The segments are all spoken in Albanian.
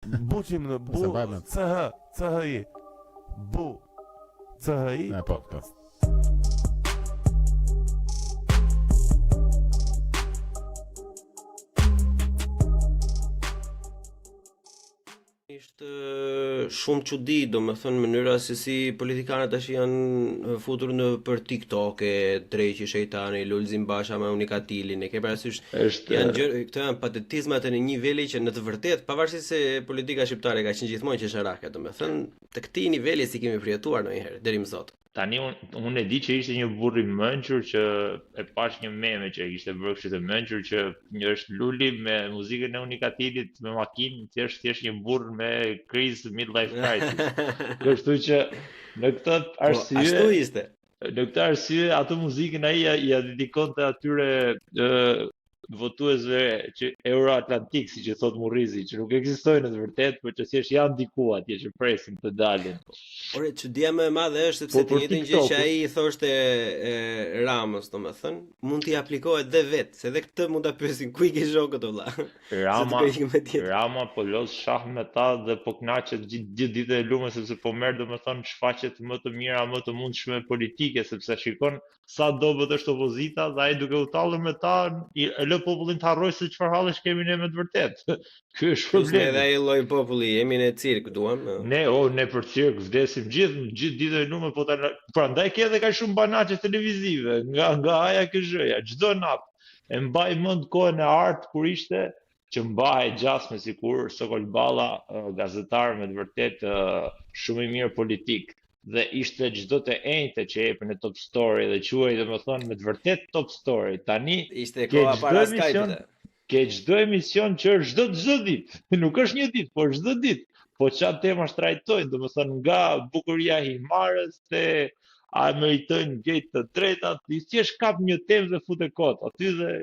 Buçim në bu CHI. Bu CHI. Po. Ishte shumë çudi, domethënë mënyra se si politikanët tash janë futur në për TikTok, Dreqi Shejtani, Lulzim Basha me Unikatilin, e ke parasysh janë këto janë patetizmat në një niveli që në të vërtetë, pavarësisht se politika shqiptare ka qenë gjithmonë qesharake, domethënë të këtij niveli si kemi përjetuar ndonjëherë deri më sot. Tani unë e di që ishte një burr i mençur që e pash një meme që ishte bërë kështu të mençur që një është Luli me muzikën e Unikatilit me makinë, thjesht një burr me krizë midlife crisis. Kështu që në këtë arsye ashtu ishte. Në këtë arsye atë muzikën ai ja dedikonte atyre votuesve që Euroatlantik, siç e thot Murrizi, që nuk ekzistojnë në të vërtetë, por që thjesht janë diku atje që presin të dalin. Ore, çudia më e madhe është sepse të njëjtën gjë që ai i thoshte Ramës, domethënë, mund t'i aplikohet edhe vetë, se edhe këtë mund ta pyesin ku i ke shokët o vlla. Rama po los shah me ta dhe po kënaqet gjithë ditën e lume sepse po merr domethënë shfaqjet më të mira, më të mundshme politike, sepse shikon sa dobët është opozita dhe ai duke u tallur me ta e lë popullin të harrojë se çfarë hallesh kemi ne me të vërtetë. Ky është problemi. Edhe ai lloj populli, jemi në cirk duam. Ne për cirk vdesim gjithë ditën e lume, po prandaj ke edhe kaq shumë banaçe televizive nga aja KZ-ja, çdo natë. E mbaj mend kohën e artë kur ishte që mbahej gjasme sikur Sokol Balla, gazetar me të vërtetë shumë i mirë politik. Dhe ishte çdo të enjte që jepën në Top Story dhe quhej domethënë me të vërtet Top Story. Tani ishte koha para Skype-it. Ke çdo emision që është çdo ditë. Nuk është një ditë, por çdo ditë. Po çfarë tema trajtojnë, domethënë nga bukuria e Himarës te a meritojnë gejt të tretat, ti thjesht kap një temë dhe futet kot. Aty dhe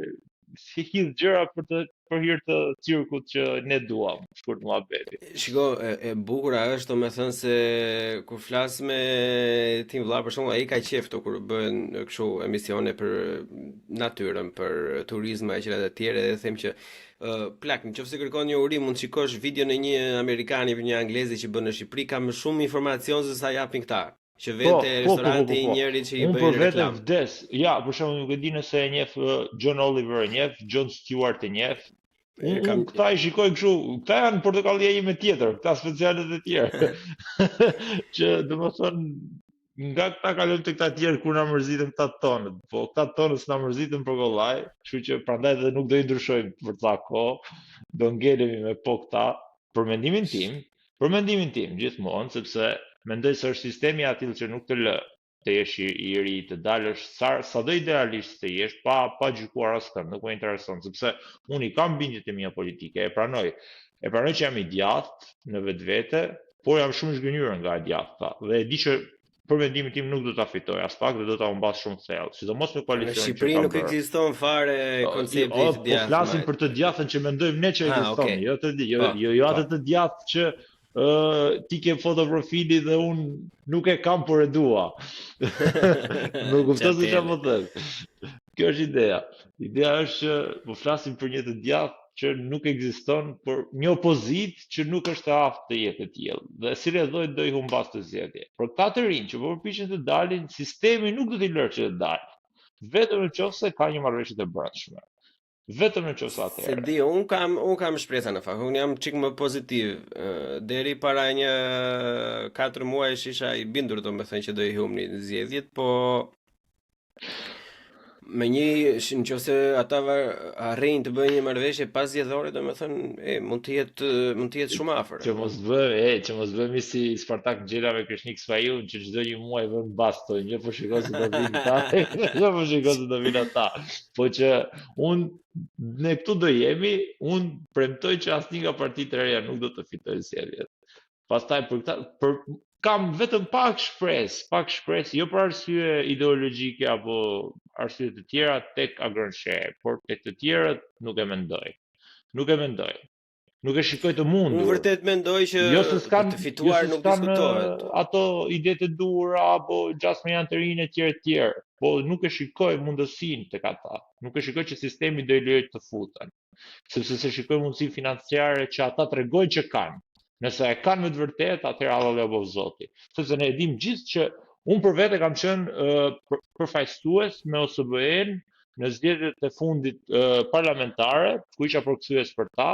si hidh gjëra për hir të cirkut që ne duam, shkurt muhabeti. Shiko, e bukura është domethënë se kur flas me Tim Vlla për shkakun, ai ka qejf to kur bëhen kështu emisione për natyrën, për turizëm e gjëra të tjera, dhe them që plak, nëse kërkon një uri, mund të shikosh video në një amerikani apo një anglezi që bën në Shqipëri, ka më shumë informacion se sa japin këta. Që vete restoranti i njërit që i bëjnë reklam. Unë për vete vdes. Ja, për shembull nuk e di nëse e njeh John Oliver, e njeh Jon Stewart, e njeh. Këta i shikoj kështu, këta janë portokallia ime tjetër, këta specialet e tjerë. Që domethënë nga këta kalojmë te këta tjerë kur na mërziten këta tonët. Po këta tonët s'na mërziten për kollaj, kështu që prandaj edhe nuk do i ndryshojmë për sa kohë. Do ngelemi me po këta për mendimin tim gjithmonë, sepse mendoj se është sistemi i atill që nuk të lë të jesh i ri, të dalësh sado idealisht të jesh pa gjykuar askënd, nuk më intereson, sepse unë i kam bindjet e mia politike, e pranoj që jam i djathtë në vetvete, por jam shumë zgënjur nga e djathta dhe e di që për mendimin tim nuk do ta fitoj as pak dhe do ta humbas shumë thellë, sidomos me koalicion. Në Shqipëri nuk ekziston fare koncepti i djathtë. Po flasim për të djathtën që mendojmë ne që ekziston, jo atë të djathtë që ti ke fotoprofili dhe unë nuk e kam por e dua. Nuk kupton se çfarë po them. Kjo është ideja. Ideja është që po flasim për një të djathtë që nuk ekziston, por një opozitë që nuk është e aftë të jetë e tillë. Dhe si rrethoj do i humbas të zgjedhje. Por këta të rinj që po përpiqen të dalin, sistemi nuk do t'i lërë që të dalin. Vetëm nëse ka një marrëveshje të brendshme. Vetëm nëse atëherë. Se di, un kam shpresa në fakt. Un jam çik më pozitiv. Deri para një 4 muajsh isha i bindur domethënë që do i humni zgjedhjet, po me nëse ata arrin të bëjnë një marrëveshje pas zgjedhore, domethënë mund të jetë shumë afër. Që mos bëhemi si Spartak Gjela me Krishnik Sfaiun, që çdo një muaj vën baston, një po shikon se do vinë ata, një po shikon se do vinë ata. Po që ne këtu do jemi, unë premtoj që asnjë nga partitë e reja nuk do të fitojë zgjedhjet. Pastaj kam vetëm pak shpresë, jo për arsye ideologjike apo arsye të tjera tek agronshe, por tek të tjerët nuk e mendoj. Nuk e shikoj të mundur. Unë vërtet mendoj që të fituar nuk diskutohet. Ato ide të duhura apo gjasme janë të rinë e tjerë, po nuk e shikoj mundësinë tek ata. Nuk e shikoj që sistemi do i lejojë të futen. Sepse se shikoj mundësi financiare që ata tregojnë që kanë. Nëse e kanë me të vërtet, atëherë Allah le bof Zoti. Sepse ne e dim gjithë që unë për vete kam qenë përfaqësues me OSBE-n në zgjedhjet e fundit parlamentare, ku isha përkthyes për ta,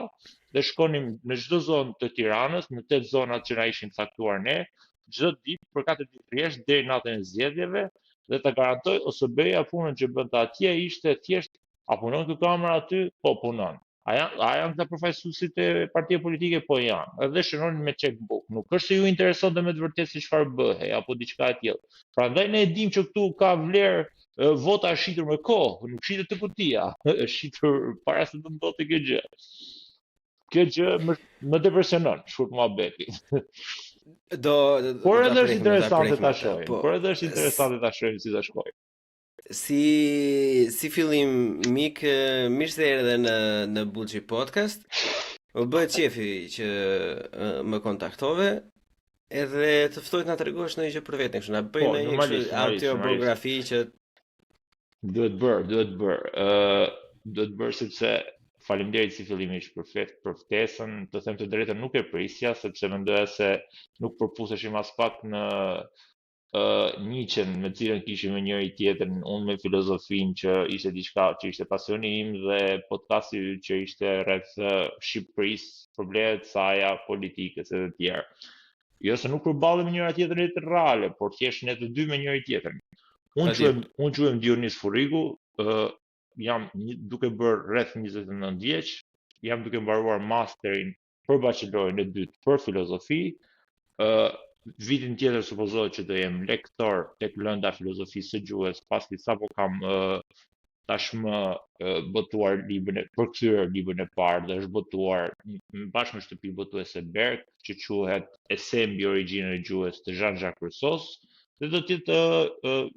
dhe shkonim në çdo zonë të Tiranës, në 8 zonat që na ishin caktuar ne, çdo ditë për 4 ditë rresht deri natën e zgjedhjeve, dhe ta garantoj OSBE-ja punën që bën atje ishte thjesht a punon ky kamera aty? Po punon. A janë të përfaqësuesit e partive politike? Po janë. Edhe shënonin me checkbook. Nuk është se ju intereson dhe me të vërtetë se çfarë bëhej apo diçka e tillë. Prandaj ne e dim që këtu ka vlerë vota e shitur me kohë, nuk shitet te kutia, është shitur para se të ndodhte kjo gjë. Kjo gjë më depresionon, shkurt muhabeti. Por edhe është interesante ta shohim. Por edhe është interesante ta shohim si ta shkojmë. Si fillim mik, mirë se erdhe në Bullshit Podcast. Më bëhet qefi që më kontaktove edhe të ftoj të na tregosh ndonjë gjë për veten, kështu na bëj një autobiografi që duhet bër sepse faleminderit si fillimisht për ftesën, të them të drejtën nuk e prisja sepse mendoja se nuk përpuseshim as pak në niqen me cilën kishim me njëri tjetrin, unë me filozofinë që ishte diçka që ishte pasioni im dhe podcasti që ishte rreth Shqipërisë, problemet saja, politikës e të tjerë. Jo se nuk përballemi njëra tjetrën në jetë reale, por thjesht ne të dy me njëri tjetrin. Unë quhem Dionis Furriku, jam duke bërë rreth 29 vjeç, jam duke mbaruar masterin për bachelorin e dytë për filozofi. Vitin tjetër supozohet që do jem lektor tek lënda filozofisë së gjuhës, pasi sapo kam tashmë botuar përkthyer librin e parë dhe është botuar bashkë me shtëpi botuese Berg, që quhet Ese mbi origjinën e gjuhës të Jean-Jacques Rousseau, dhe do të jetë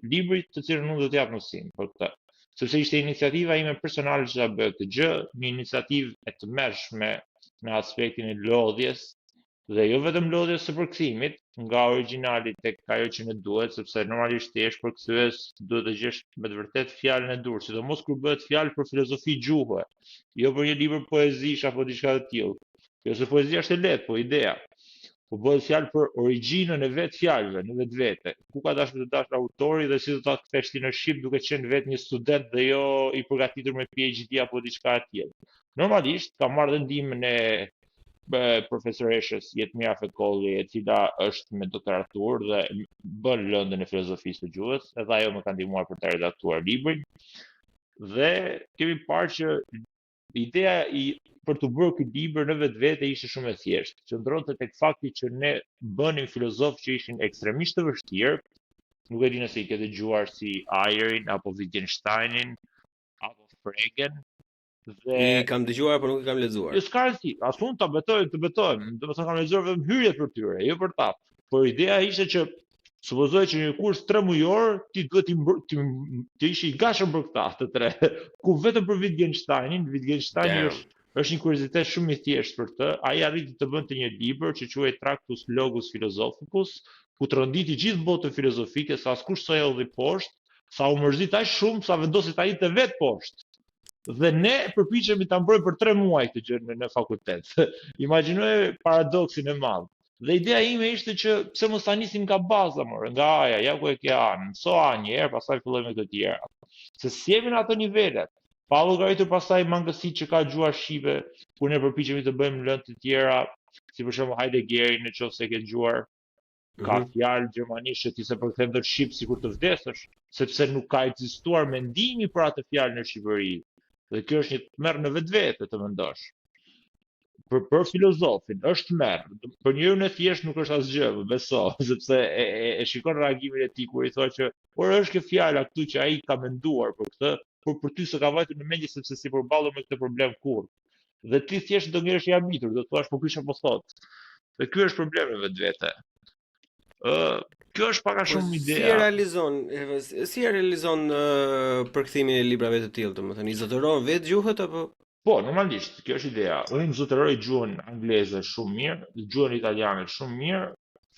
libri të cilën unë do të jap mësim për këtë. Sepse ishte iniciativa ime personale që ta bëj këtë gjë, një iniciativë e tmerrshme në aspektin e lodhjes, dhe jo vetëm lodhjes së përkthimit nga origjinali tek ajo që ne duhet, sepse normalisht ti je përkthyes, duhet të gjesh me të vërtetë fjalën e dur, sidomos kur bëhet fjalë për filozofi gjuhë, jo për një libër poezish apo diçka të tillë. Jo se poezia është e lehtë, po ideja. Po bëhet fjalë për origjinën e vetë fjalëve, në vetvete. Ku ka dashur të dash autori dhe si do ta kthesh ti në shqip duke qenë vetë një student dhe jo i përgatitur me PhD apo diçka e tillë. Normalisht ka marrë ndihmën e profesoreshës Jetmira Fekolli, e cila është me doktoraturë dhe bën lëndën e filozofisë së gjuhës, edhe ajo më ka ndihmuar për të redaktuar librin. Dhe kemi parë që ideja për të bërë këtë libër në vetvete ishte shumë e thjeshtë. Qëndronte tek fakti që ne bënim filozofë që ishin ekstremisht të vështirë, nuk e di nëse i ke dëgjuar si Ayerin apo Wittgensteinin apo Fregen. I kam dëgjuar, por nuk i kam lexuar. Jo s'ka rëndësi, as unë të betojmë, domethënë kam lexuar vetëm hyrjet për tyre, jo për ta. Por ideja ishte që supozoj që një kurs 3 mujor, ti duhet të ishi i gatshëm për këta të tre. Ku vetëm për Wittgensteinin është një kuriozitet shumë i thjeshtë për të. Ai arriti të bënte një libër që quhej Tractus Logus Philosophicus, ku tronditi gjithë botën filozofike, sa askush s'u hedhi poshtë, sa u mërzit aq shumë sa vendosi ta hiqte vetë poshtë. Dhe ne përpiqemi ta mbrojmë për 3 muaj këtë gjë në fakultet. Imagjinoje paradoksin e madh. Dhe ideja ime ishte që pse mos ta nisim nga baza, nga A-ja, ja ku e ke A-n, mëso A një herë, pastaj fillojmë me të tjera. Se si jemi në ato nivelet, pa llogaritur pastaj mangësitë që ka gjuha shqipe, ku ne përpiqemi të bëjmë lëndë të tjera, si për shembull Heideggerin, nëse e ke dëgjuar, ka fjalë gjermanisht që ti se përkthen në shqip sikur të vdesësh, sepse nuk ka ekzistuar mendimi për atë fjalë në Shqipëri. Dhe kjo është një tmerr në vetvete të mendosh. Për filozofin është tmerr, për njeriun e thjesht nuk është asgjë, beso, sepse e shikon reagimin e tij kur i thotë që por është kjo fjala këtu që ai ka menduar për këtë, por për ty s'e ka vajtur në mendje sepse si përballur me këtë problem kurrë. Dhe ti thjesht do ngjesh i habitur, do thua po kisha po thot. Dhe ky është problemi vetvete. Kjo është pak a shumë ideja. Si e realizon përkthimin e librave të tillë, domethënë i zotëron vetë gjuhët apo? Po, normalisht, kjo është ideja. Unë zotëroj gjuhën angleze shumë mirë, gjuhën italiane shumë mirë,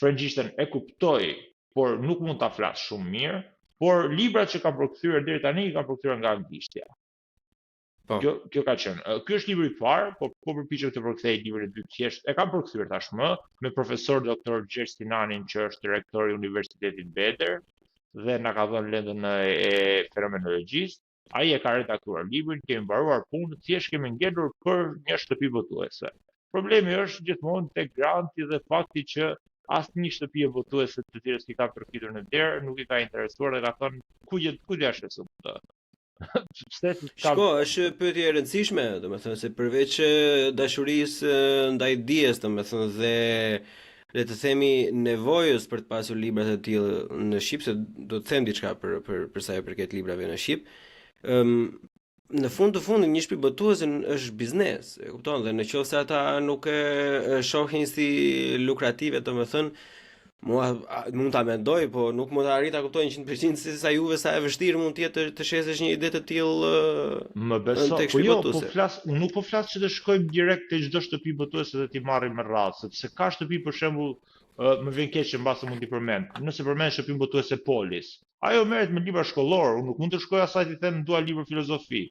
frëngjishtën e kuptoj, por nuk mund ta flas shumë mirë, por librat që kam përkthyer deri tani i kam përkthyer nga anglishtja. Po. Kjo ka qenë. Ky është libri i parë, po përpiqem të përkthej librin e dytë thjesht. E kam përkthyer tashmë me profesor doktor Gjergj Sinanin, që është direktori i Universitetit Bedër dhe na ka dhënë lendën e fenomenologjisë. Ai e ka redaktuar librin, kemi mbaruar punën, thjesht kemi ngelur për një shtëpi botuese. Problemi është gjithmonë tek granti dhe fakti që asnjë shtëpi botuese të cilës i ka përfitur në derë nuk i ka interesuar dhe ka thënë ku jashtë këtë. Shko, është pyetje e rëndësishme, domethënë se përveç dashurisë ndaj dijes, domethënë dhe le të themi nevojës për të pasur libra të tillë në shqip, se do të them diçka për sa i përket librave në shqip. Në fund të fundit një shtëpi botuese është biznes, e kupton, dhe nëse ata nuk e shohin si lukrative, domethënë mua mund ta mendoj, po nuk mund ta arrit ta kuptoj 100% se sa juve sa e vështirë mund të jetë të shesesh një ide të tillë. Më beso, po jo, nuk po flas që të shkojmë direkt te çdo shtëpi botuese dhe t'i marrim me radhë, sepse ka shtëpi për shembull, më vjen keq që mbase mund t'i përmend. Nëse përmend shtëpinë botuese Polis, ajo merret me libra shkollor, unë nuk mund të shkoj asaj të them dua libër filozofi.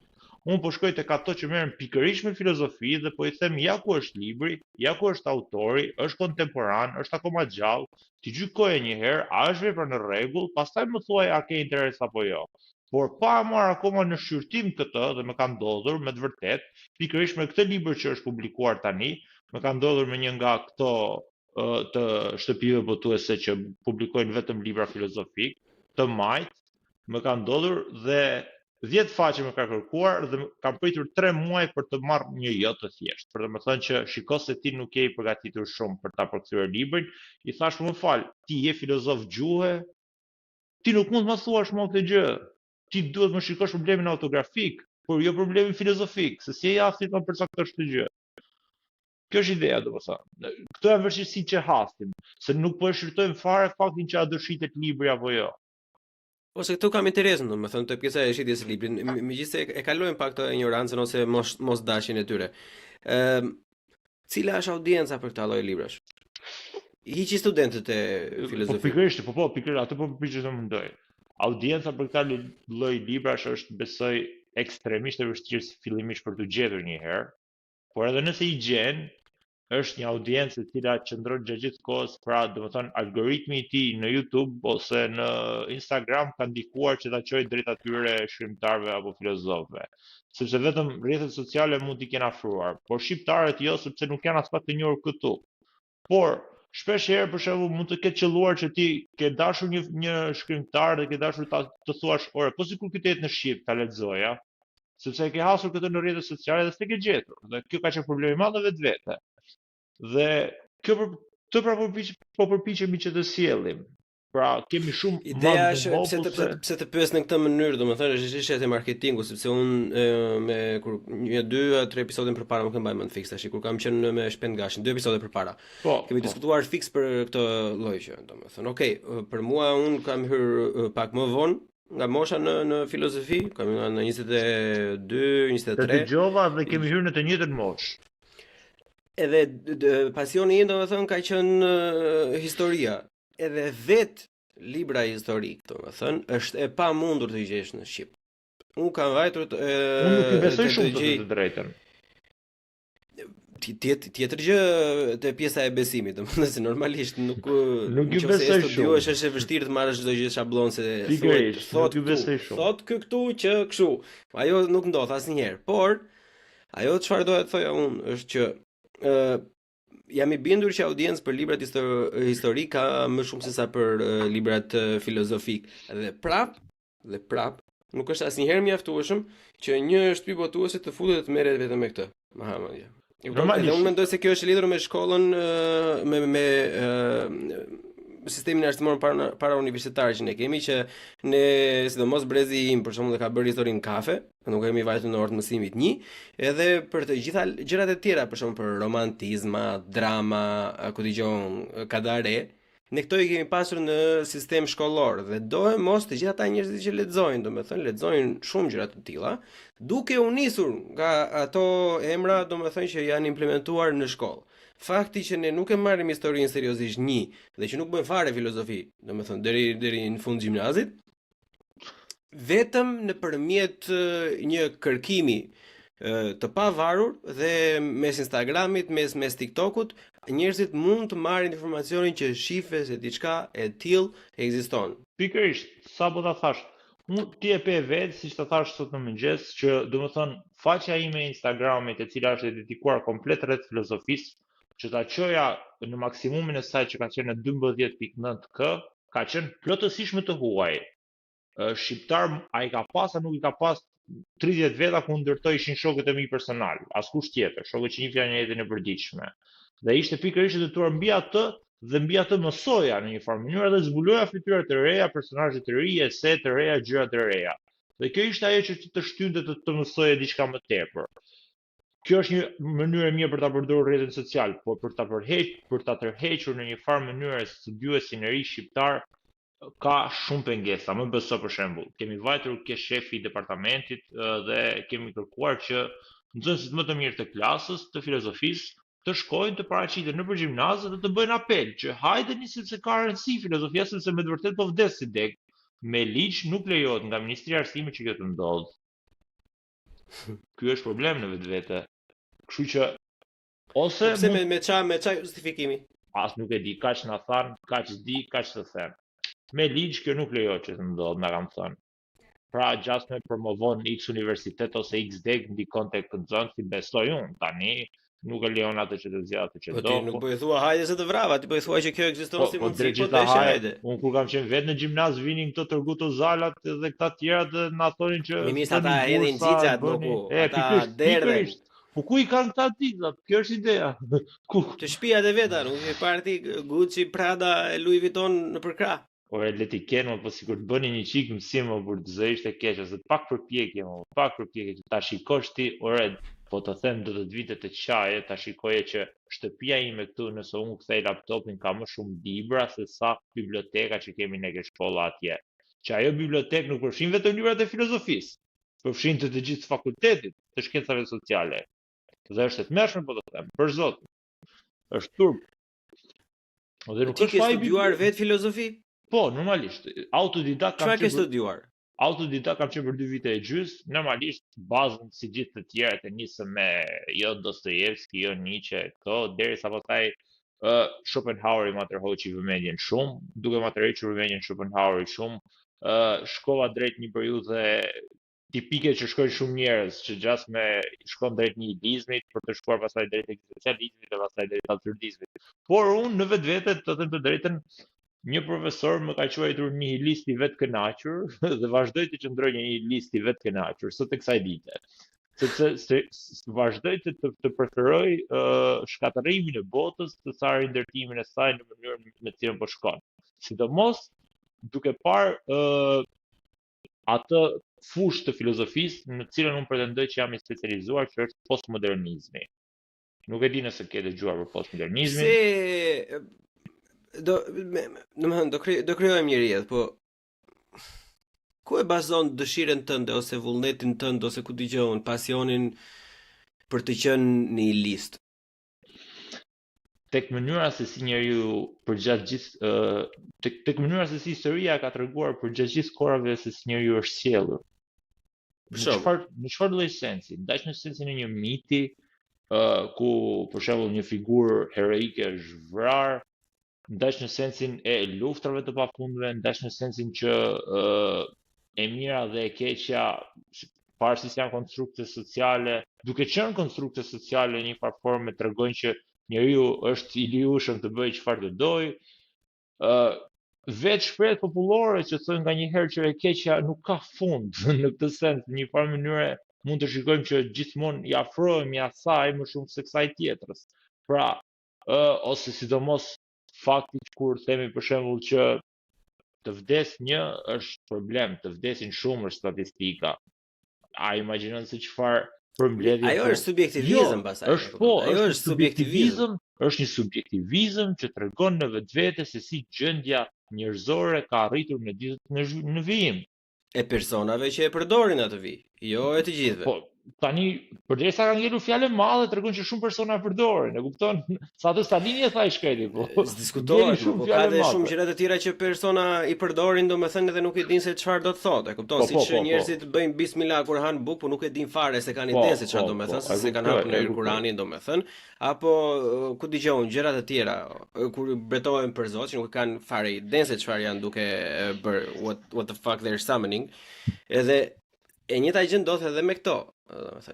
Unë po shkoj tek ato që merren pikërisht me filozofi dhe po i them ja ku është libri, ja ku është autori, është kontemporan, është akoma gjallë, ti gjykoje një herë, a është vepra në rregull, pastaj më thuaj a ke interes apo jo. Por pa marr akoma në shqyrtim këtë, dhe më ka ndodhur me të vërtet, pikërisht me këtë libër që është publikuar tani, më ka ndodhur me një nga këto të shtëpive botuese që publikojnë vetëm libra filozofik, të majt, më ka ndodhur dhe 10 faqe më ka kërkuar dhe kam pritur 3 muaj për të marrë një jo të thjeshtë. Për të më thënë që shiko se ti nuk je i përgatitur shumë për ta përkthyer librin, i thash më fal, ti je filozof gjuhe, ti nuk mund të më thuash më këtë gjë. Ti duhet më shikosh problemin autografik, por jo problemin filozofik, se si e jafti të më përcaktosh këtë gjë. Kjo është ideja, domethënë. Këto janë vështirësitë që hasim, se nuk po e shqyrtojmë fare faktin që a do shitet libri apo jo. Ose këtu kam interesin, domethënë te pjesa e shitjes së librit. Megjithëse e kalojmë pak të ignorancën ose mos dashjen e tyre. Cila është audienca për këtë lloj librash? Hiqi studentët e filozofisë. Po pikërisht, atë po përpiqesh të mendoj. Audienca për këtë lloj librash është besoj ekstremisht e vështirë fillimisht për të gjetur një herë, por edhe nëse i gjen, është një audiencë e cila qëndron gjatë gjithë kohës, pra domethënë algoritmi i tij në YouTube ose në Instagram ka ndikuar që ta çojë drejt atyre shkrimtarëve apo filozofëve. Sepse vetëm rrjetet sociale mund t'i kenë afruar, por shqiptarët jo, sepse nuk janë as pak të njohur këtu. Por shpesh herë për shembull mund të ketë qelluar që ti ke dashur një shkrimtar dhe ke dashur të thuash, "Ore, po sikur ky të jetë në shqip, ta lexoja." Sepse e ke hasur këtë në rrjetet sociale dhe s'e ke gjetur. Dhe kjo ka qenë problemi i madh vetvete. Dhe këtë pra përpiqemi që të sjellim. Pra kemi shumë ideja është pse të pyes në këtë mënyrë, domethënë është çështja e marketingut, sepse unë me kur 1-2-3 episode përpara më kam mbajtur fiks tash kur kam qenë me Shpend Gashin, 2 episode përpara. Kemi diskutuar fiks për këtë lloj gjë, domethënë. Okej, për mua unë kam hyrë pak më vonë nga mosha në filozofi, kam nga 22, 23. Të dëgjova dhe kemi hyrë në të njëjtën moshë. Edhe pasioni im domethënë ka qenë historia. Edhe vet libra historik, domethënë, është e pamundur të gjesh në shqip. Unë kam vajtur unë nuk i besoj shumë të drejtën. Tjetër gjë te pjesa e besimit, domethënë se normalisht nuk i besoj shumë. Është e vështirë të marrësh çdo gjë shablon se thot këtu që kështu. Ajo nuk ndodh asnjëherë. Por ajo çfarë do të thoja unë është që jam i bindur që audiencë për librat historik ka më shumë se sa për librat filozofik. Dhe prap nuk është asnjëherë mjaftueshëm që një shtëpi botuese të futet të merret vetëm me këtë. Mahamadja. Unë mendoj se kjo është lidhur me shkollën me sistemin arsimor para universitar që ne kemi, që ne sidomos brezi im për shembull ka bërë historinë kafe, nuk kemi vajtur në orë të mësimit 1, edhe për të gjitha gjërat e tjera, për shembull për romantizma, drama, ku dëgjon kadare, ne këto i kemi pasur në sistem shkollor dhe dohem mos të gjitha ata njerëzit që lexojnë, domethënë lexojnë shumë gjëra të tilla, duke u nisur nga ato emra, domethënë që janë implementuar në shkollë. Fakti që ne nuk e marrim historinë seriozisht dhe që nuk bëjmë fare filozofi, domethënë deri në fund gjimnazit, vetëm nëpërmjet një kërkimi të pavarur dhe mes Instagramit, mes TikTokut, njerëzit mund të marrin informacionin që shife se diçka e tillë ekziston. Pikërisht, sa po ta thash, ti e pe vetë, siç ta thash sot në mëngjes, që domethënë faqja ime e Instagramit, e cila është dedikuar komplet rreth filozofisë, që ta çoja në maksimumin e saj që ka qenë në 12.9k, ka qenë plotësisht të huaj. Shqiptar ai ka pas a nuk i ka pas 30 veta ku ndërtoi ishin shokët e mi personal, askush tjetër, shokët që njihja në jetën e përditshme. Dhe ishte pikërisht detyruar mbi atë dhe mbi atë mësoja në një farë mënyrë dhe zbuloja fytyra të reja, personazhe të ri, ese të reja, gjëra të reja. Dhe kjo ishte ajo që të shtynte të mësoje diçka më tepër. Kjo është një mënyrë e mirë për ta përdorur rrjetin social, por për ta tërhequr në një farë mënyrë studiuesin e ri shqiptar ka shumë pengesa. Më beso për shembull, kemi vajtur ke shefi i departamentit dhe kemi kërkuar që nxënësit më të mirë të klasës, të filozofisë, të shkojnë të paraqiten nëpër gjimnazë dhe të bëjnë apel që hajdeni sepse ka rëndësi filozofia sepse me të vërtetë po vdes si deg. Me ligj nuk lejohet nga Ministria e Arsimit që kjo të ndodhë. Ky është problem në vetvete. Kështu që ose pse me ça justifikimi? As nuk e di, kaq na than, kaq di, kaq të them. Me ligj kjo nuk lejohet që të ndodhë, na kanë thënë. Pra gjas me promovon X universitet ose X deg ndikon tek nxënësi, besoj unë tani. Nuk e lejon atë që të zgjat atë që do. Po ti nuk po i thua hajde se të vrava, ti po i thua që kjo ekziston si mundësi, po të hajde. Unë kur kam qenë vetë në gjimnaz vinin këto tërguto zalat dhe këta tjera dhe na thonin që Mimis ata hedhin xixhat nuku, ata derdhen. Po ku i kanë këta xixhat? Kjo është ideja. Ku? Të shtëpiat e veta, nuk e parti Gucci, Prada, Louis Vuitton në përkrah. Po e le ti kenë, po sikur të bëni një çik mësim për të zë ishte keq, ose pak përpjekje që ta shikosh ti, ore, po të them do të vite të qaje, ta shikoje që shtëpia ime këtu, nëse unë kthej laptopin, ka më shumë libra se sa biblioteka që kemi ne ke shkolla atje. Që ajo bibliotekë nuk përfshin vetëm librat e filozofisë, përfshin të gjithë fakultetit të shkencave sociale. Dhe është e tmerrshme po të them, për zotin. Është turp. Dhe nuk është fajin studiuar vetë filozofi? Po, normalisht. Autodidakt kam qenë studiuar. Autodidakt kam qenë për 2 vite e gjys, normalisht bazën si gjithë të tjerët e nisëm me jo Dostojevski, jo Nietzsche, këto derisa pastaj Schopenhaueri ma tërhoqi vëmendjen shumë, duke ma tërhequr vëmendjen Schopenhaueri shumë, shkova drejt një periudhe tipike që shkojnë shumë njerëz, që gjas me shkon drejt nihilizmit për të shkuar pastaj drejt ekzistencializmit dhe pastaj drejt absurdizmit. Por unë në vetvete të them të drejtën, një profesor më ka quajtur nihilisti vetë kënaqur dhe vazhdoj të qëndroj një nihilisti vetë kënaqur sot e kësaj dite. Sepse vazhdoj të preferoj shkatërimin e botës të sa rindërtimin e saj në mënyrën me të cilën po shkon. Sidomos duke parë atë fushë të filozofisë në cilën unë pretendoj që jam i specializuar, që është postmodernizmi. Nuk e di nëse ke dëgjuar për postmodernizmin. Do krijojmë një rrjet, po ku e bazon dëshirën tënde ose vullnetin tënd ose ku dëgjon pasionin për të qenë nihilist? Tek mënyra se si njeriu përgjatë gjithë tek mënyra se si historia ka treguar përgjatë gjithë kohërave se si njeriu është sjellur. Në çfarë lloj sensi? Ndaj në sensin e një miti ku për shembull një figurë heroike është vrarë, ndaj në sensin e luftrave të pafundme, ndaj në sensin që e mira dhe e keqja pavarësisht janë konstrukte sociale, duke qenë konstrukte sociale në një farë forme tregojnë që njeriu është i lirushëm të bëjë çfarë të dojë. Vetë shprehjet popullore që thonë nganjëherë që e keqja nuk ka fund në këtë sens, në një farë mënyre mund të shikojmë që gjithmonë i afrohemi asaj më shumë se kësaj tjetrës. Pra, ose sidomos fakti kur themi për shembull që të vdes një është problem, të vdesin shumë është statistika. A imagjinon se çfarë përmbledhje. Ajo është subjektivizëm pastaj. Ajo është subjektivizëm, është një subjektivizëm që tregon në vetvete se si gjendja njerëzore ka arritur në vijim. E personave që e përdorin atë vijim, jo e të gjithëve. Po, tani përderisa ka ngelur fjalë madhe tregon që shumë persona e përdorin, e kupton? Sa të Stalini e tha i shkreti, po. Diskutohet, po ka dhe shumë gjëra të tjera që persona i përdorin, domethënë edhe nuk e din se çfarë do të thotë, e kupton? Siç njerëzit bëjnë bismillah kur han buk, po nuk e din fare se kanë ide se çfarë domethënë, se kanë hapur në Kur'anin domethënë, apo ku dëgjon gjëra të tjera kur bretohen për Zot që nuk kanë fare ide se çfarë janë duke bër what the fuck they're summoning. Edhe e njëjta gjë ndodh edhe me këto.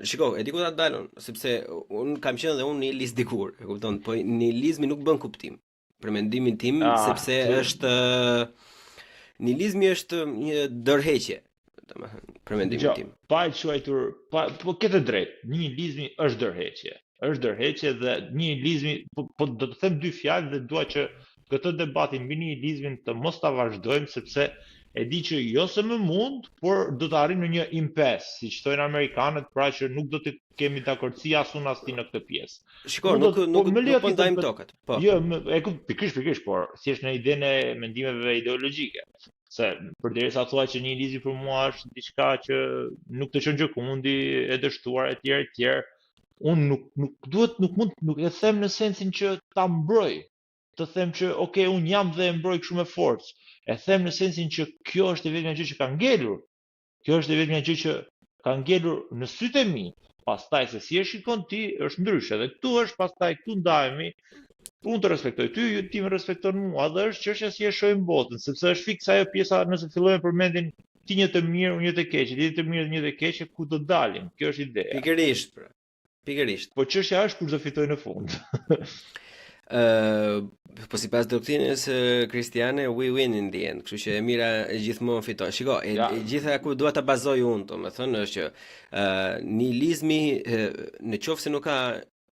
Shiko, e di ku ta dalun, sepse un kam qenë dhe un nihilist dikur, e kupton, po nihilizmi nuk bën kuptim. Për mendimin tim, sepse është nihilizmi është një dorëheqje, domethënë, për mendimin tim. Pa e quajtur, po ke të drejtë, nihilizmi është dorëheqje. Është dorëheqje dhe nihilizmi, po do të them dy fjalë dhe dua që këtë debatin mbi nihilizmin të mos ta vazhdojmë sepse e di që jo se më mund, por do të arrim në një impasse, siç thonë amerikanët, pra që nuk do të kemi dakordsi as unë as ti në këtë pjesë. Shiko, nuk po ndajmë tokat. Po. Jo, e kuptoj pikërisht, por thjesht në idenë e mendimeve ideologjike. Se përderisa thua që nihilizmi për mua është diçka që nuk të çon gjë kundi, e dështuar etj. Unë nuk e them në sensin që ta mbroj. Të them që okay, unë jam dhe e mbroj kështu me forcë. E them në sensin që kjo është e vetmja gjë që ka ngelur. Kjo është e vetmja gjë që ka ngelur në sytë e mi. Pastaj se si e shikon ti është ndryshe. Dhe këtu është pastaj këtu ndajemi. Unë të respektoj ty, ti më respekton mua, dhe është çështja si e shohim botën, sepse është fiksa ajo pjesa nëse fillojmë përmendin ti një të mirë, unë një të keq, ti të mirë, një të keq, ku do dalim? Kjo është ideja. Pikërisht, pra. Pikërisht. Po çështja është kush do fitojë në fund. Po sipas doktrinës kristiane, we win in the end, kështu që e mira gjithmonë fiton. Shiko, e gjitha ku dua ta bazoj unë, domethënë është që nihilizmi në qoftë se nuk ka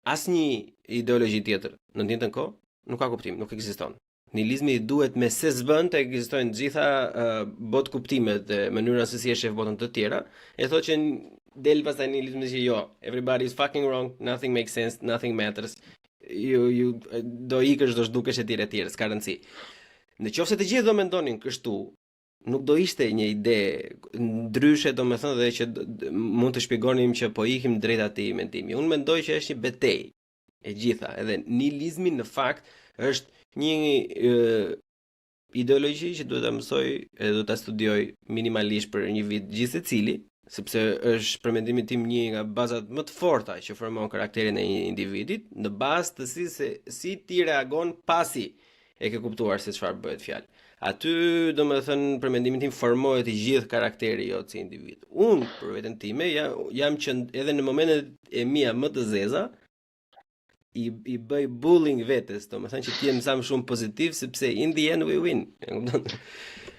asnjë ideologji tjetër në të njëjtën kohë, nuk ka kuptim, nuk ekziston. Nihilizmi duhet me se s'bën të ekzistojnë gjitha bot kuptimet dhe mënyra se si e shef botën të tjera, e thotë që del pastaj nihilizmi që jo, everybody is fucking wrong, nothing makes sense, nothing matters. Ju do ikësh, do zhdukesh etj, s'ka rëndësi. Në qoftë se të gjithë do mendonin kështu, nuk do ishte një ide ndryshe, domethënë, dhe që mund të shpjegonim që po ikim drejt atij mendimi. Unë mendoj që është një betejë e gjitha, edhe nihilizmi në fakt është një ideologji që duhet ta mësoj e duhet ta studioj minimalisht për një vit gjithsecili, sepse është për mendimin tim një nga bazat më të forta që formon karakterin e një individit, në bazë të si ti reagon pasi e ke kuptuar se çfarë bëhet fjalë. Aty, domethënë, për mendimin tim formohet i gjithë karakteri jot si individ. Unë për veten time jam që edhe në momentet e mia më të zeza i bëj bullying vetes, domethënë që ti je sa më shumë pozitiv sepse in the end we win.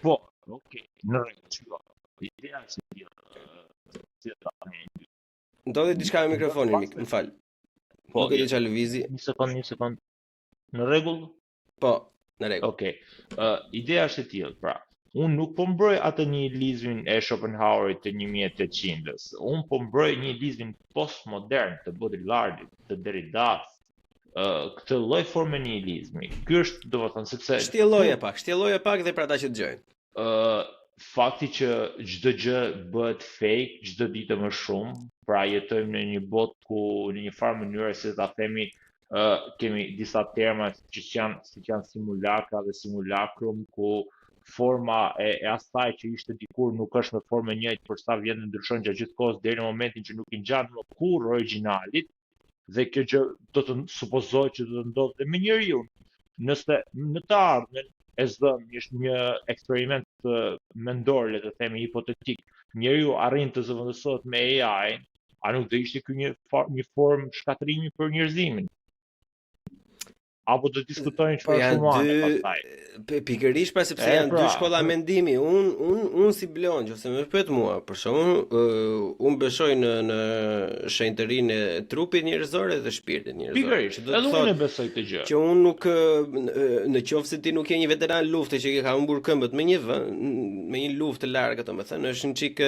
Po, okay, në rregull. Ideja është ndodhi diçka me mikrofonin mik, më fal. Po, nuk e di çfarë lëvizi. Një sekond. Në rregull? Po, në rregull. Okej. Ideja është e tillë, pra. Unë nuk po mbroj atë nihilizmin e Schopenhauerit të 1800-s. Unë po mbroj nihilizmin postmodern të Baudrillardit, të Derridas. Këtë lloj forme nihilizmi. Ky është, domethënë, sepse shtjelloje pak dhe për ata që dëgjojnë. Fakti që çdo gjë bëhet fake, çdo ditë më shumë, pra jetojmë në një botë ku në një farë mënyrë se ta themi kemi disa terma që janë simulakra dhe simulakrum, ku forma e asaj që ishte dikur nuk është në formë njëjtë, përsa vjen të ndryshon gjatë gjithë kohës deri në momentin që nuk i ngjan më kurrë originalit, dhe kjo gjë do të supozohet që do të ndodhë dhe me njeriu. Nëse në të ardhmen e zëmë është një eksperiment mendor, le të themi hipotetik, njeriu arrin të zëvendësohet me AI, a nuk do ishte ky një formë shkatërimi për njerëzimin? Apo do të diskutojnë çfarë shumane pastaj. Pikërisht pra sepse janë dy shkolla mendimi. Un si Blon, nëse më pyet mua, për shkakun, un besoj në shenjtërinë e trupit njerëzor dhe shpirtit njerëzor. Pikërisht, edhe unë besoj këtë gjë. Që un nuk në qoftë se ti nuk je një veteran lufte që ke ka humbur këmbët me një luftë të largët, domethënë është një çik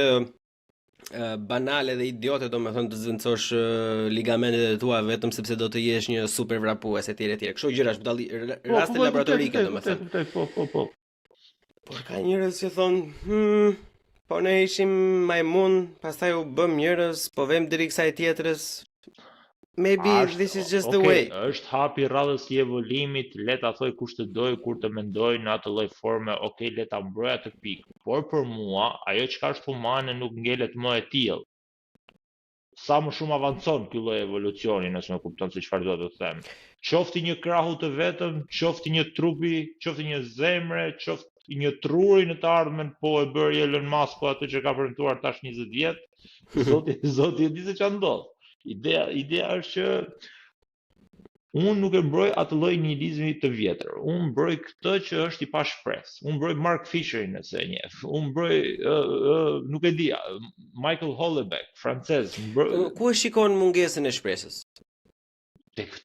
banale dhe idiote, domethënë të zëncosh ligamentet e tua vetëm sepse do të jesh një super vrapues etj. Kështu gjëra raste laboratorike, domethënë. Po. Por ka njerëz që thon, Po ne ishim majmun, pastaj u bëm njerëz, po vëm deri kësaj tjetrës. Maybe this is just the way. Është hapi radhës i evolimit, le ta thoj kush të doj, kur të mendoj në atë lloj forme, le ta mbroj atë pikë. Por për mua, ajo çka është humane nuk ngelet më e tillë. Sa më shumë avancon ky lloj evolucioni, nëse më kupton se çfarë do të them. Qofti një krahu të vetëm, qofti një trupi, qofti një zemre, qofti një truri në të ardhmen, po e bëri Elon Musk atë që ka premtuar tash 20 vjet. Zoti e di se çfarë ndodh. Ideja është që unë nuk e mbroj atë lloj nihilizmi të vjetër. Unë mbroj këtë që është i pashpresë. Unë mbroj Mark Fisherin nëse e njeh. Unë mbroj nuk e di, Michael Houellebecq, francez. Ku e shikon mungesën e shpresës?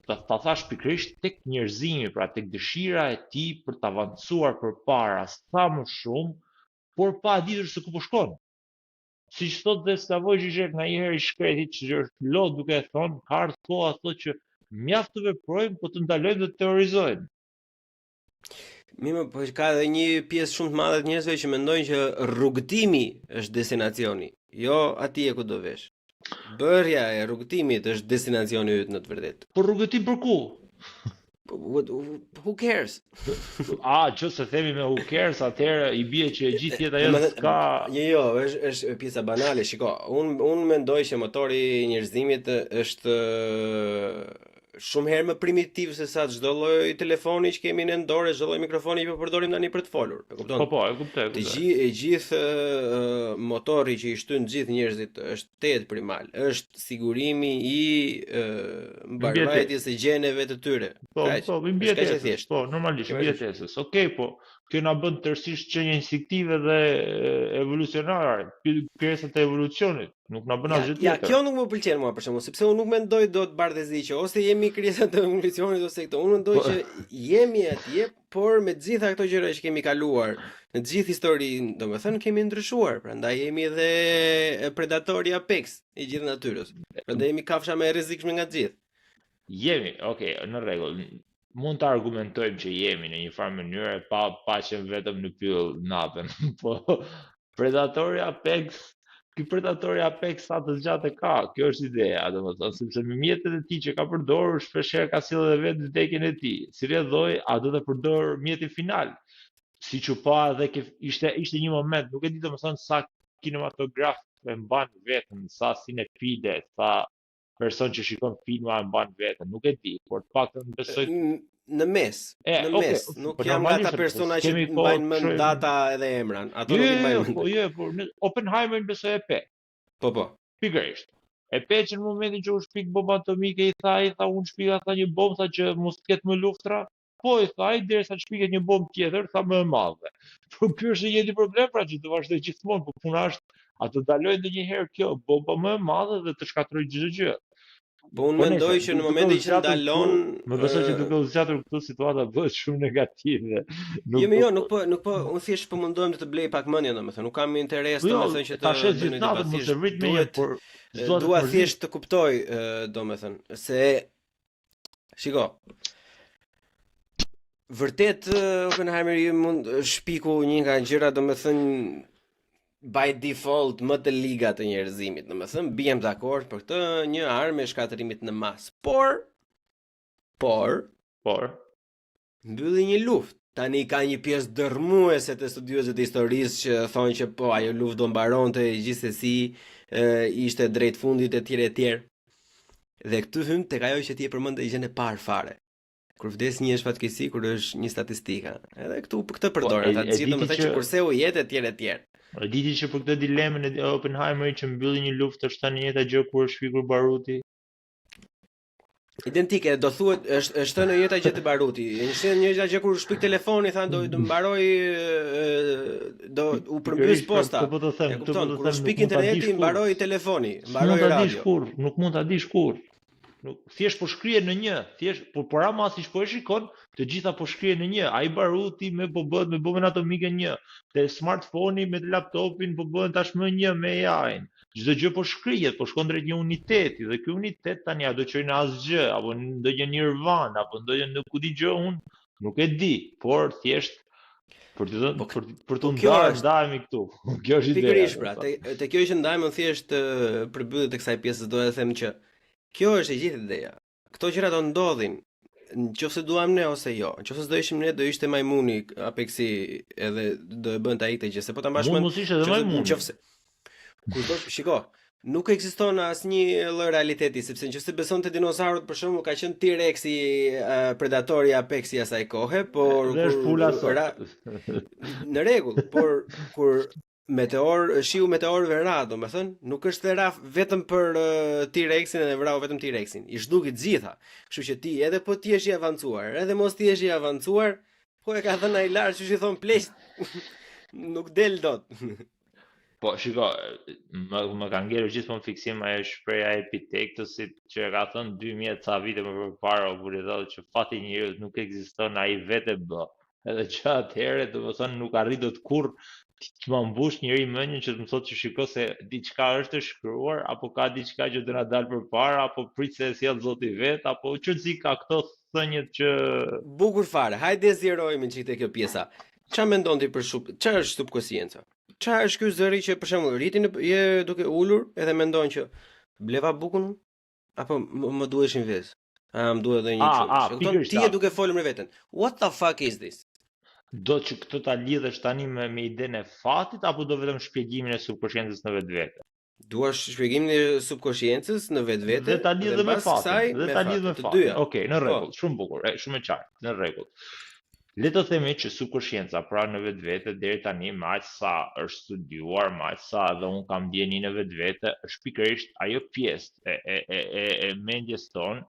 Ta thash pikërisht tek njerëzimi, pra tek dëshira e tij për të avancuar përpara sa më shumë, por pa ditur se ku po shkon. Siç thot dhe Slavoj Žižek nga një herë i shkretit, që është lot duke e thonë, ka ardhur koha thotë që mjaft të veprojmë, po të ndalojmë dhe të teorizojmë. Mirë, po ka edhe një pjesë shumë të madhe të njerëzve që mendojnë që rrugëtimi është destinacioni, jo atje ku do vesh. Bërja e rrugëtimit është destinacioni yt në të vërtetë. Po rrugëtim për ku? Who cares? Që se themi me who cares, atëherë i bie që gjithë jeta jote ka... Jo, është pjesa banale, shiko. Unë mendoj që motori i njerëzimit është shumë herë më primitiv se sa çdo lloj telefoni që kemi në dorë, çdo lloj mikrofoni që përdorim tani për të folur. E kupton? Po, e kuptoj. Gjithë motori që i shtyn gjithë njerëzit është tet primal, është sigurimi i mbarvajtjes së gjeneve të tyre. Po, mbjetesës. Po, normalisht mbjetesës. Okej, po kjo na bën tërësisht qenie instinktive dhe evolucionare, pjesë të evolucionit. Nuk na bën asgjë tjetër. Ja, kjo nuk më pëlqen mua për shembull, sepse unë nuk mendoj dot bardhëzi që ose jemi krijesa të evolucionit ose këto. Unë mendoj që jemi atje, por me të gjitha këto gjëra që kemi kaluar, në të gjithë historinë, domethënë kemi ndryshuar, prandaj jemi edhe predatori apex i gjithë natyrës. Prandaj jemi kafsha më e rrezikshme nga të gjithë. Jemi, në rregull. Mund të argumentojmë që jemi në një farë mënyrë pa qenë vetëm në pyll natën, po predatori apex, ky predatori apex sa të zgjatë ka, kjo është ideja, domethënë, sepse me mjetet e tij që ka përdorur, shpeshherë ka sjellë edhe vetë vdekjen e tij. Si rrjedhoi, a do të përdor mjetin final? Siç u pa edhe ishte një moment, nuk e di domethënë sa kinematograf e mban veten, sa sinefile, sa person që shikon filma e mban veten, nuk e di, por të paktën besoj në mes, nuk jam nga ata persona që mbajnë mend data edhe emran, ato nuk i mbajnë mend. Po, Oppenheimer besoj e pe. Po. Pikërisht. E pe që në momentin që u shpik bomba atomike, i tha unë shpika një bombë, tha që mos të ketë më luftra, po i tha derisa të shpiket një bombë tjetër, tha më e madhe. Por ky është një problem, pra që të vazhdoj gjithmonë, por puna është a të ndalojë ndonjëherë kjo bomba më e madhe dhe të shkatërrojë çdo gjë. Po unë mendoj që në momentin që ndalon, më besoj që duke u zgjatur këtu situata bëhet shumë negative. Nuk po, unë thjesht po mundohem të blej pak mendjen, domethënë, nuk kam interes domethënë që të tash gjithë natën mos e vrit me një, por dua thjesht të kuptoj, domethënë, se shiko. Vërtet Oppenheimeri mund shpiku një nga gjërat, domethënë, by default më të liga të njerëzimit, domethënë bijem dakord për këtë, një armë e shkatërimit në masë. Por mbylli një luftë. Tani ka një pjesë dërmuese të studiuesve të historisë që thonë që po ajo luftë do mbaronte gjithsesi, ishte drejt fundit etj. Dhe këtu hym tek ajo që ti e përmend gjën e parë fare. Kur vdes një shfatkeqësi, kur është një statistika. Edhe këtu për këtë përdoren ata të gjithë, domethënë që kurse u jetë etj. E diti që për këtë dilemën e Oppenheimerit që mbylli një luftë është tani njëjta gjë kur është shpikur baruti. Identike, do thuhet është në njëjta gjë të baruti. Është në njëjta gjë kur shpik telefoni, thanë do mbaroj u përmbys posta. Po të them, kur shpik interneti mbaroj telefoni, mbaroj radio. Nuk mund ta dish kurrë. Thjesht po shkrihet në një, thjesht por ama siç po e shikon, të gjitha po shkrihen në një. Ai baruti po bëhet me bombën atomike një. Te smartphone-i me laptopin po bëhen tashmë një me AI-n. Çdo gjë po shkrihet, po shkon drejt një uniteti dhe ky unitet tani a do çojë në asgjë apo ndonjë nirvan apo ndonjë nuk u di gjë, unë nuk e di, por thjesht Për të Po, për të kjo ndarë është- ndahemi këtu. Kjo është ideja. Pikërisht pra, te kjo që ndajmë thjesht përbyllet të kësaj pjesës doja të them që kjo është e gjithë ideja. Këto gjëra do ndodhin nëse duam ne ose jo. Nëse do ishim ne do ishte majmuni Apexi edhe do e bënte ai këtë gjë, se po ta mbash Mund mos ishte edhe majmuni. Nëse kushdo, shiko, nuk ekziston asnjë lloj realiteti, sepse nëse beson te dinozaurët për shembull ka qenë T-Rexi predatori Apexi asaj kohe, por Dhe është pula sot. në rregull, por kur shiu meteorëve ra, domethënë, nuk është ra vetëm për T-Rexin edhe vrau vetëm T-Rexin. I zhduki të gjitha. Kështu që ti edhe po ti je i avancuar, edhe mos ti je i avancuar, po e ka thënë ai lart, që i thon pleq. Nuk del dot. Po, shiko, më ka ngjerë gjithmonë fiksim ajo shpreha e Epictetusit që ka thënë 2000 ca vite më përpara, kur i thotë që fati i njerëzit nuk ekziston, ai vetë bë. Edhe që atëherë, domethënë, nuk arrit dot kurrë të më mbush njëri mendjen që të më thotë që shiko se diçka është e shkruar, apo ka diçka që do na dalë përpara, apo prit se sjell Zoti vet, apo çfarë ka këto thënjet që bukur fare. Hajde zjerojmë çikte kjo pjesa. Çfarë mendon ti për çfarë është subkonsciencia? Çfarë është ky zëri që për shembull rriti je duke ulur edhe mendon që bleva bukun apo më duheshin vezë? Më duhet edhe një çfarë. Ti je duke folur me veten. What the fuck is this? Do që këtë ta lidhësh tani me idenë e fatit apo do vetëm shpjegimin e subkonsciencës në vetvete? Dua shpjegimin e subkonsciencës në vetvete dhe ta lidhë me fatin. Dhe ta lidhë me fatin. Okej, në rregull, shumë bukur, shumë e qartë, në rregull. Le të themi që subkonscienca pra në vetvete deri tani me aq sa është studiuar, me aq sa edhe un kam ndjenin në vetvete, është pikërisht ajo pjesë e mendjes tonë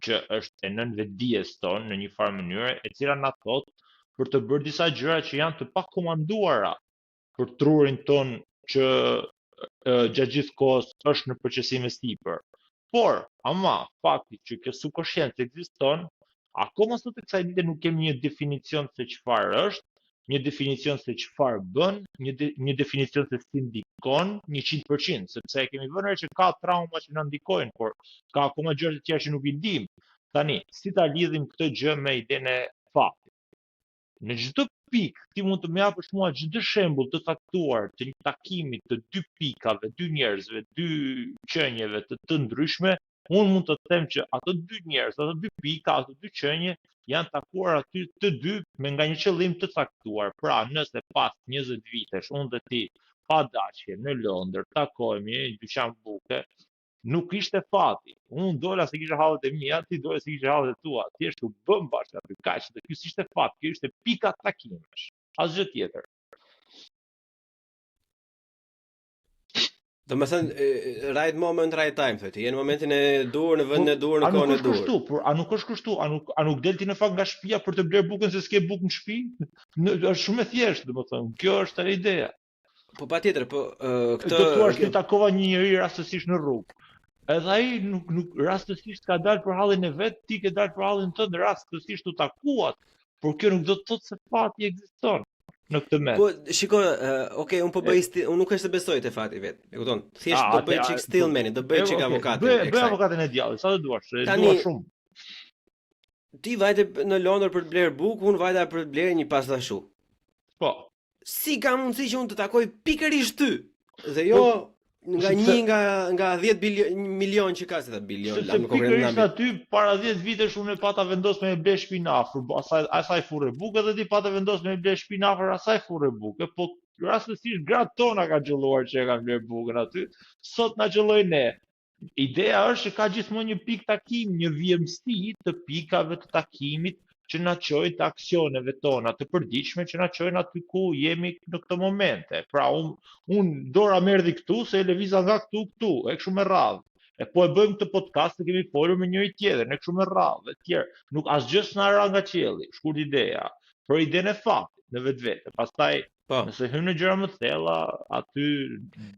që është e nënvetdijes tonë në një farë mënyrë, e cila na thot për të bërë disa gjëra që janë të pakomanduara për trurin ton që gjatë gjithë kohës është në procesim e sipër. Por, ama fakti që kjo subkonsciencë ekziston, akoma sot e kësaj dite nuk kemi një definicion se çfarë është, një definicion se çfarë bën, një definicion se si ndikon 100%, sepse e kemi vënë që ka trauma që na ndikojnë, por ka akoma gjëra të tjera që nuk i dim. Tani, si ta lidhim këtë gjë me idenë e fatit? Në çdo pikë, ti mund të më japësh mua çdo shembull të caktuar të një takimi të dy pikave, dy njerëzve, dy qenieve të ndryshme, unë mund të them që ato dy njerëz, ato dy pika, ato dy qenie janë takuar aty të dy me nga një qëllim të caktuar. Pra, nëse pas 20 vitesh unë dhe ti pa dashje në Londër takohemi në dyqan buke, nuk ishte fati. Unë dola se kisha hallet e mia, ti dola se kisha hallet e tua. Thjesht u bëm bashkë aty kaq, dhe ky ishte fat, ky ishte pika takimesh. Asgjë tjetër. Do më thënë, right moment, right time, thëti. Je në momentin e dur, në vend e dur, në kohën e dur. A nuk është kështu? A nuk del ti në fakt nga shtëpia për të bler bukën se s'ke bukë në shtëpi? Është shumë e thjeshtë, domethënë. Kjo është ideja. Po patjetër, po këtë të thua ti takova një njeri rastësisht në rrugë. Edhe ai nuk rastësisht ka dalë për hallin e vet, ti ke dalë për hallin tënd rastësisht u takuat, por kjo nuk do të thotë se fati ekziston në këtë mes. Po shiko, okay, unë po bëj unë nuk është se besoj te fati vet. E kupton? Thjesht do bëj çik stillman, do bëj çik avokatin. Bëj avokatin e djallit, sa do duash, dua shumë. Ti vajte në Londër për të bler bukë, unë vajta për të bler një pastashu. Po. Si ka mundësi që unë të takoj pikërisht ty? Dhe jo nga një nga 10 milion që ka, se ta bilion, la më konkret nami. Aty para 10 vitesh unë e pata vendos me ble shpinafër, asaj furre bukë, dhe ti pata vendos me ble shpinafër, asaj furre bukë, po rastësisht gratë tona ka gjëlluar që e kanë bler bukën aty, sot na gjëlloj ne. Ideja është që ka gjithmonë një pikë takim, një vjemësi të pikave të takimit që na çojnë të aksioneve tona të përditshme që na çojnë aty ku jemi në këtë momente. Pra unë dora merdi këtu se e lëviza nga këtu, e kështu me radhë. E po e bëjmë këtë podcast të kemi folur me njëri tjetër, e kështu me radhë, e tjerë. Nuk asgjë s'na ra nga qielli, shkurt ideja. Për idenë e faktit në vetvete. Pastaj nëse hyn në gjëra më thella, aty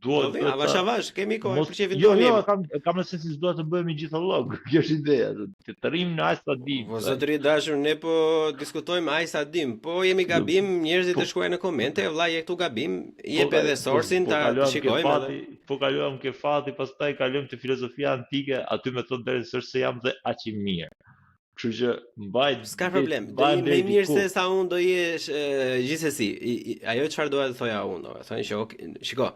duhet të avash, kemi kohë për çevin tonë. Jo, kam nëse si s'duhet të bëhemi gjithallog. Kjo është ideja, të rrim në aq sa dim. Po zotëri dashur, ne po diskutojmë aq sa dim. Po jemi gabim, njerëzit të shkruajnë në komente, vëlla je këtu gabim, jep edhe sourcin ta shikojmë edhe. Po kaluam ke fati, pastaj kalojmë te filozofia antike, aty më thonë deri se jam dhe aq i mirë. Kështu që mbaj s'ka problem. Do je më mirë se sa unë do jesh gjithsesi. Ajo çfarë doja të thoja unë, thonë që shiko,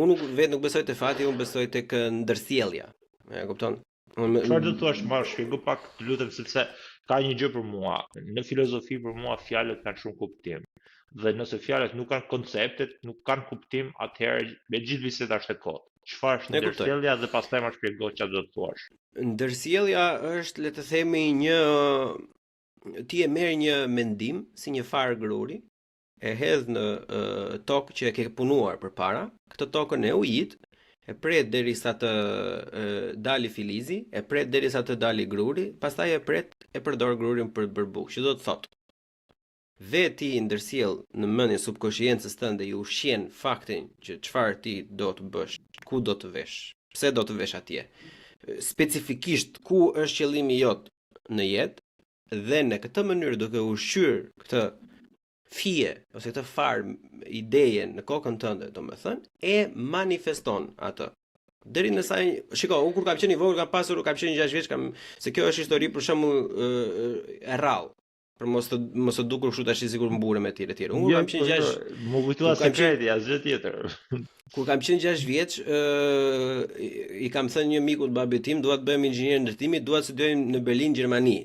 unë vetë nuk besoj te fati, unë besoj tek ndërsjellja. E kupton? Çfarë do të thuash, më shpjego pak, të lutem, sepse ka një gjë për mua. Në filozofi për mua fjalët kanë shumë kuptim. Dhe nëse fjalët nuk kanë konceptet, nuk kanë kuptim, atëherë me gjithë biseda është e kotë. Çfarë është ndërsjellja dhe pastaj më shpjego çfarë do të thuash. Ndërsjellja është, le të themi, ti e merr një mendim si një farë gruri, e hedh në tokë që e ke punuar përpara, këtë tokën e ujit, e pret derisa të dali filizi, e pret derisa të dali gruri, pastaj e pret e përdor grurin për bërbuk, që do të thotë dhe ti ndërsjell në mendjen subkonsciencës tënde i ushqen faktin që çfarë ti do të bësh, ku do të vesh, pse do të vesh atje. Specifikisht ku është qëllimi jot në jetë dhe në këtë mënyrë duke ushqyer këtë fije ose këtë farë ideje në kokën tënde, domethënë, e manifeston atë. Deri në sa, shiko, unë kur kam qenë i vogël kam qenë 6 vjeç, se kjo është histori për shembull e rrallë. Për mos të dukur kështu tash sikur mburem etj etj. Unë kam qenë 6. Më kujtua sekreti, asgjë tjetër. Kur kam qenë 6 vjeç, i kam thënë një mikut babit tim, dua të bëhem inxhinier ndërtimi, dua të studiojmë në Berlin, Gjermani.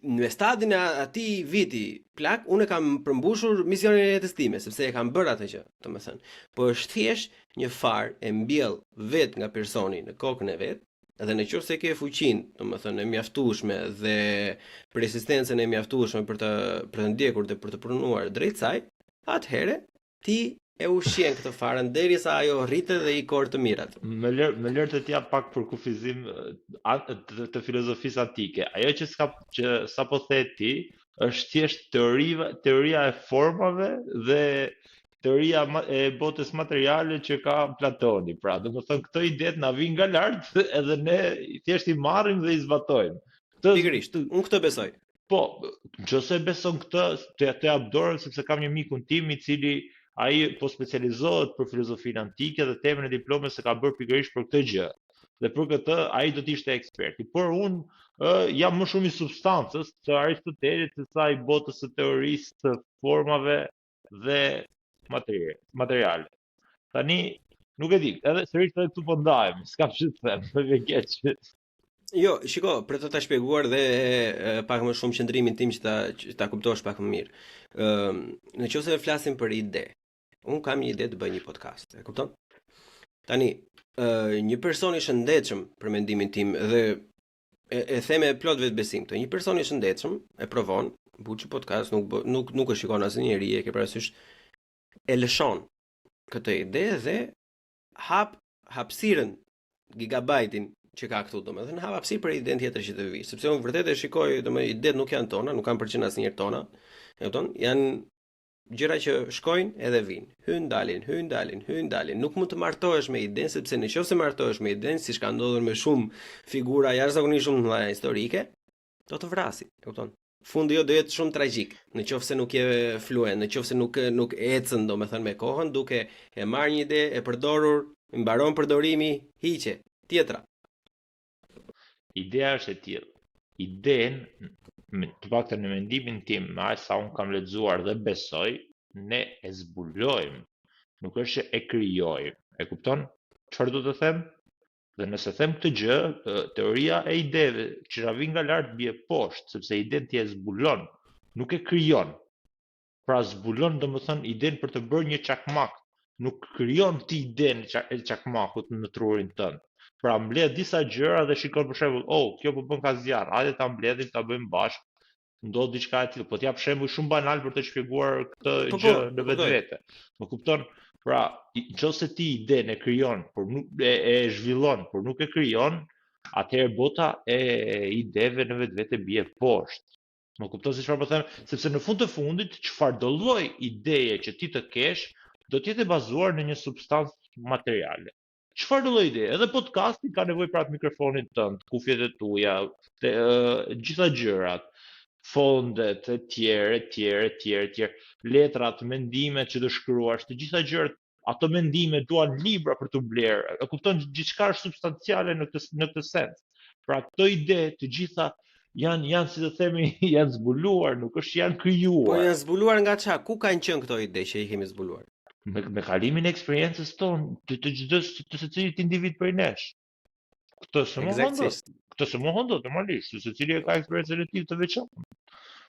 Në stadin e atij viti plak, unë kam përmbushur misionin e jetës time, sepse e kam bërë atë gjë, domethënë. Po është thjesht një farë e mbjell vet nga personi në kokën e vet. Edhe në qoftë se ke fuqinë, domethënë e mjaftueshme dhe persistencën e mjaftueshme për të ndjekur dhe për të punuar drejt saj, atëherë ti e ushqen këtë farën derisa ajo rritet dhe i kor të mirat. Më lër të t'jap pak për kufizim të filozofisë antike. Ajo që sapo the ti është thjesht teoria e formave dhe teoria e botës materiale që ka Platoni. Pra, domethënë këto ide na vijnë nga lart edhe ne thjesht i marrim dhe i zbatojmë. Pikërisht, unë këtë besoj. Po, nëse beson këtë, të jap dorën sepse kam një mikun tim i cili ai po specializohet për filozofinë antike dhe temën e diplomës se ka bërë pikërisht për këtë gjë. Dhe për këtë ai do të ishte eksperti. Por unë jam më shumë i substancës të Aristotelit se sa i botës së teorisë të formave dhe materiale. Tani nuk e di, edhe sërish edhe këtu po ndajmë, s'kam ç'të them, më vjen keq. Jo, shiko, për të ta shpjeguar dhe pak më shumë qëndrimin tim që ta kuptosh pak më mirë. Në qoftë se flasim për ide, unë kam një ide të bëj një podcast, e kupton? Tani, një person i shëndetshëm për mendimin tim dhe e them me plot vetbesim këtë, një person i shëndetshëm e provon, buçi podcast, nuk e shikon asnjëri, e ke parasysh, e lëshon këtë ide dhe hapësirën gigabajtin që ka këtu, domethënë hap hapësirë për iden tjetër që të vi, sepse unë vërtet e shikoj, domethënë idet nuk janë tona, nuk kanë përqen asnjëherë tona, e kupton? Janë gjëra që shkojnë edhe vinë, hyn dalin. Nuk mund të martohesh me iden, sepse nëse martohesh me iden, siç ka ndodhur me shumë figura jashtëzakonisht shumë të mëdha historike, do të vrasi, e kupton? Fundi jo do jetë shumë tragjik, në qoftë se nuk je fluen, në qoftë se nuk ecën, domethënë me kohën, duke e marrë një ide, e përdorur, mbaron përdorimi, hiqe, tjetra. Ideja është e tillë. Iden, të paktën në mendimin tim, me aq sa unë kam lexuar dhe besoj, ne e zbulojmë, nuk është që e krijojmë. E kupton? Çfarë do të them? Dhe nëse them këtë gjë, teoria e ideve që na vjen nga lart bie poshtë, sepse iden ti e zbulon, nuk e krijon. Pra zbulon domethënë iden për të bërë një çakmak, nuk krijon ti iden e çakmakut në trurin tënd. Pra mbledh disa gjëra dhe shikon për shembull, kjo po bën ka zjarr, hajde ta mbledhim, ta bëjmë bashkë. Ndodh diçka e tillë, po t'jap shembull shumë banal për të shpjeguar këtë gjë në vetvete. Më kupton? Pra, nëse ti iden e krijon, por nuk e zhvillon, por nuk e krijon, atëherë bota e ideve në vetvete bie poshtë. Më kupton se çfarë po them? Sepse në fund të fundit, çfarë do lloj ideje që ti të kesh, do të jetë bazuar në një substancë materiale. Çfarë do lloj ide? Edhe podcasti ka nevojë për atë mikrofonin tënd, kufjet e tuaja, gjitha gjërat, fondet, etj, letrat, mendimet që do shkruash, të gjitha gjërat, ato mendime duan libra për të blerë. E kupton, gjithçka është substanciale në këtë sens. Pra këto ide, të gjitha janë si të themi, janë zbuluar, nuk është janë Po krijuar. janë zbuluar nga ça? Ku kanë qenë këto ide që i kemi zbuluar? Me kalimin e eksperiencës tonë, të çdo të secilit individ prej nesh. Këtë se mohon dot, normalisht, se secili ka eksperiencën e tij të veçantë.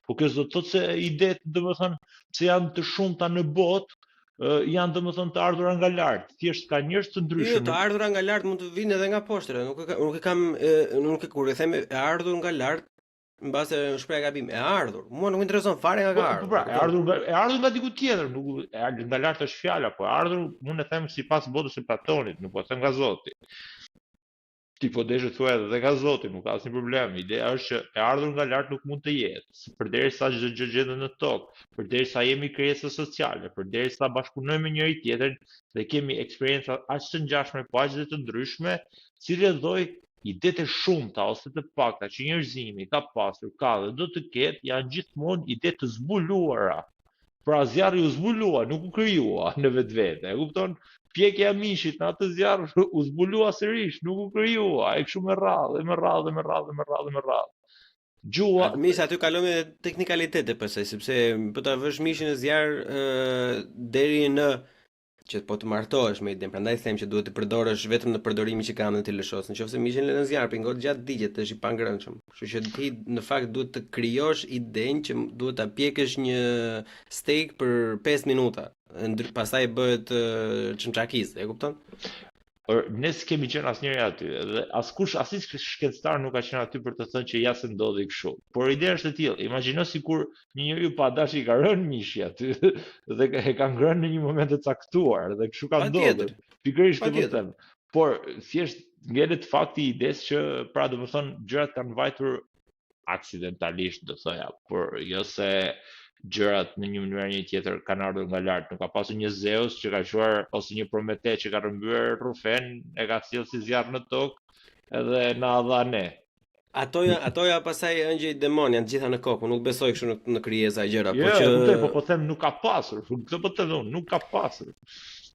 Po kjo do të thotë se idetë, domethënë, se janë të shumta në botë, janë domethënë të ardhura nga lart. Thjesht ka njerëz të ndryshëm. Jo, të ardhura nga lart mund të vinë edhe nga poshtë. Nuk e kur e them e ardhur nga lart, mbase në shpreh gabim, e ardhur. Mua nuk më intereson fare nga ka ardhur. Po pra, e ardhur nga diku tjetër, nuk nga lart është fjala, po e ardhur mund të them sipas botës së Platonit, nuk po them nga Zoti. Ti po desh të thuaj edhe nga Zoti, nuk ka asnjë problem. Ideja është që e ardhur nga lart nuk mund të jetë, përderisa çdo gjë gjendet në tokë, përderisa jemi krijesa sociale, përderisa bashkëpunojmë me njëri tjetrin dhe kemi eksperjenca aq të ngjashme, po aq të ndryshme, si rrjedhoj idetë e shumta ose të pakta që njerëzimi ka pasur, ka dhe do të ketë, janë gjithmonë ide të zbuluara. Pra zjarri u zbulua, nuk u krijua në vetvete. E kupton? Pjekja e mishit në atë zjarr u zbulua sërish, nuk u krijua, e kështu me radhë. Gjua, Misha, aty kalojmë teknikalitete pësej, sepse po ta vësh mishin në zjarr deri në që po të martohesh me idenë, prandaj them që duhet të përdorësh vetëm në përdorimin që kam dhe të lëshos. Nëse mishin lë në zjarr pingot gjatë ditës është i pangrënshëm. Kështu që ti në fakt duhet të krijosh idenë që duhet ta pjekësh një steak për 5 minuta. Pastaj bëhet çmçakiz, e kupton? Ne s'kemi qenë asnjëri aty, dhe askush, asnjë shkencëtar nuk ka qenë aty për të thënë që ja se ndodhi kështu. Por ideja është e tillë, imagjino sikur një njeriu pa dashi ka rënë mishi aty dhe e ka ngrënë në një moment të caktuar dhe kështu ka ndodhur. Pikërisht këtë them. Por thjesht ngjelet fakti i idesë që pra domethënë gjërat kanë vajtur aksidentalisht, do thoja, por jo se gjërat në një mënyrë një tjetër kanë ardhur nga lart, nuk ka pasur një Zeus që ka quar ose një Promete që ka rrëmbyer Rufen, e ka sjellë si zjarr në tokë edhe na dha ne. Ato ja pasaj ëngjëj demon, janë gjitha në kokë, nuk besoj kështu në krijesa gjëra, po them nuk ka pasur, këtë po të them, nuk ka pasur.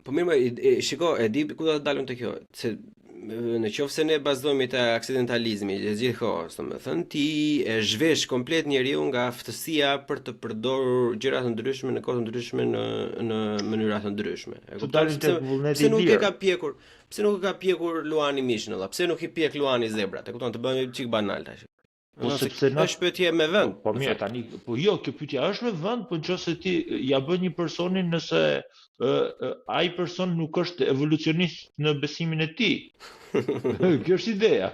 Po mirë, shiko, e di ku do të dalëm te kjo, se në qoftë se ne bazohemi te aksidentalizmi gjithkohës, domethënë ti e zhvesh komplet njeriu nga aftësia për të përdorur gjëra të ndryshme në kohë të ndryshme në mënyra të ndryshme. E kupton? Pse nuk e ka pjekur? Pse nuk e ka pjekur Luani mishin valla? Pse nuk i pjek Luani zebrat? E kupton, të bëjmë çik banal tash. Po sepse është pyetje me vend. Po mirë tani, po jo, kjo pyetje është me vend, po nëse ti ja bën një personin nëse ai person nuk është evolucionist në besimin e tij. Kjo është ideja.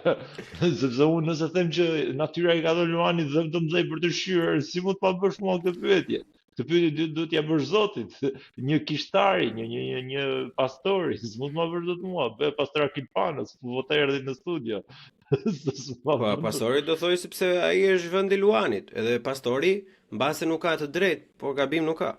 Sepse unë nëse them që natyra i ka dhënë Luanit dhëm të mëzej për të shyrë, si mund ta bësh mua këtë pyetje? Këtë pyetje duhet t'ia bësh Zotit, një kishtari, një pastori, s'mund ta bësh dot mua, bëj pastor Akilpanës, po vota erdhi në studio. Po pastori do thoj sepse ai është vendi Luanit, edhe pastori mbase nuk ka të drejtë, por gabim nuk ka.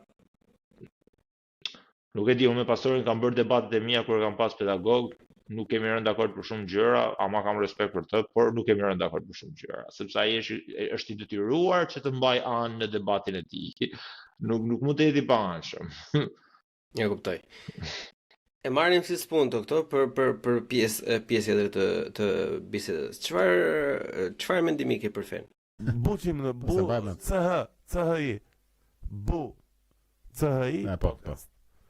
Nuk e di, unë me pastorin kam bërë debatet e mia kur kam pas pedagog, nuk kemi rënë dakord për shumë gjëra, ama kam respekt për të, por nuk kemi rënë dakord për shumë gjëra, sepse ai është i detyruar që të mbaj anë në debatin e tij. Nuk mund të jetë i paanshëm. Ja kuptoj. E marrim si spunt këto për pjesë tjetër të bisedës. Çfarë mendimi ke për fen? Buqim në bu, CHI, bu, CHI podcast.